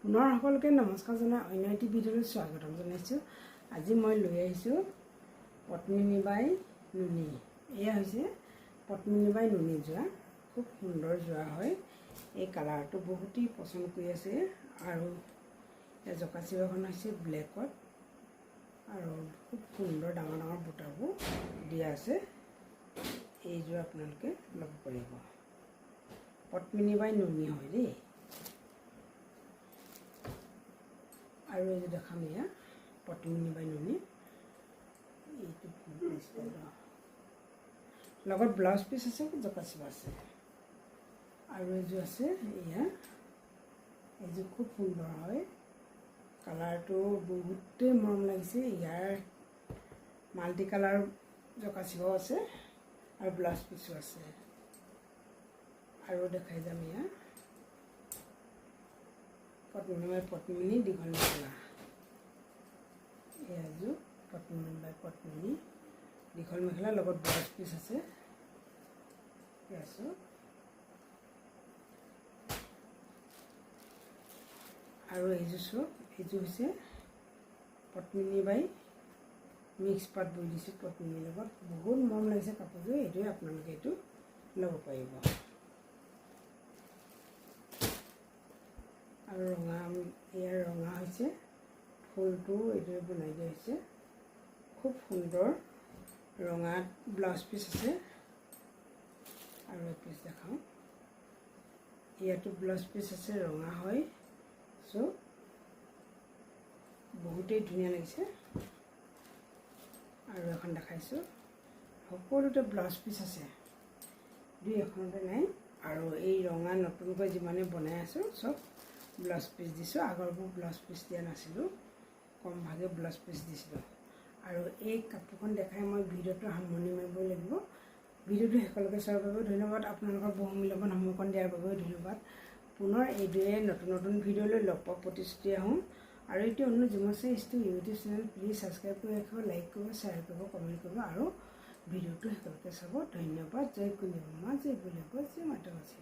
পুনৰ সকলোকে নমস্কাৰ জনাই অন্য এটি ভিডিঅ'লৈ স্বাগতম জনাইছোঁ। আজি মই লৈ আহিছোঁ পদ্মিনী বাই নুনি। এয়া হৈছে পদ্মিনী বাই নুনি যোৰা, খুব সুন্দৰ যোৰা হয়। এই কালাৰটো বহুতেই পচন্দ কৰি আছে আৰু এই জকা চিৰাখন হৈছে ব্লেকত আৰু খুব সুন্দৰ ডাঙৰ ডাঙৰ বুটাবোৰ দিয়া আছে। এই যোৰা আপোনালোকে ল'ব পাৰিব। পদ্মিনী বাই নুনি হয় দেই। আৰু এই যে দেখাম এয়া পদ্মিনী বাই নুনি, এইটো লগত ব্লাউজ পিচ আছে, জকা চিবা আছে। আৰু এইযোৰ আছে এয়া, এইযোৰ খুব সুন্দৰ হয়, কালাৰটো বহুতেই মৰম লাগিছে। ইয়াৰ মাল্টি কালাৰ জকা চিবাও আছে আৰু ব্লাউজ পিচো আছে। আৰু দেখাই যাম এয়া পদ্মিনী বাই পদ্মিনী দীঘল মেখেলা। এয়াযোৰ পদ্মিনী বাই পদ্মিনী দীঘল মেখেলা লগত ব্লাউজ পিচ আছে। আৰু এইযোৰ চাওক, এইযোৰ হৈছে পদ্মিনী বাই মিক্স পাট বৈ দিছোঁ পদ্মিনীৰ লগত। বহুত মৰম লাগিছে কাপোৰযোৰ, এইটোৱে আপোনালোকে এইটো ল'ব পাৰিব। আৰু ৰঙা, ইয়াৰ ৰঙা হৈছে ফুলটো এইদৰে বনাই দিয়া হৈছে, খুব সুন্দৰ ৰঙা ব্লাউজ পিচ আছে। আৰু পিচ দেখাওঁ, ইয়াতো ব্লাউজ পিচ আছে, ৰঙা হয়। চ' বহুতেই ধুনীয়া লাগিছে। আৰু এখন দেখাইছোঁ, সকলোতে ব্লাউজ পিচ আছে, দুই এখনতে নাই। আৰু এই ৰঙা নতুনকৈ যিমানে বনাই আছোঁ চব ব্লাউজ পিচ দিছোঁ। আগৰবোৰ ব্লাউজ পিচ দিয়া নাছিলোঁ, কম ভাগে ব্লাউজ পিচ দিছিলোঁ। আৰু এই কাপোৰখন দেখাই মই ভিডিঅ'টো সামৰণি মাৰিব লাগিব। ভিডিঅ'টো শেষলৈকে চোৱাৰ বাবে ধন্যবাদ। আপোনালোকৰ বহুমূল্যৱান সময়কণ দিয়াৰ বাবেও ধন্যবাদ। পুনৰ এইদৰে নতুন নতুন ভিডিঅ'লৈ লগ পোৱা প্ৰতিশ্ৰুতি আহোঁ। আৰু এইটো অন্য জিমচে ইউটিউব চেনেল প্লিজ ছাবস্ক্ৰাইব কৰি ৰাখিব, লাইক কৰিব, শ্বেয়াৰ কৰিব, কমেণ্ট কৰিব আৰু ভিডিঅ'টো শেষলৈকে চাব। ধন্যবাদ। জয় কুন্দিমা, জয় বুলিব, জয় মাতা আছে।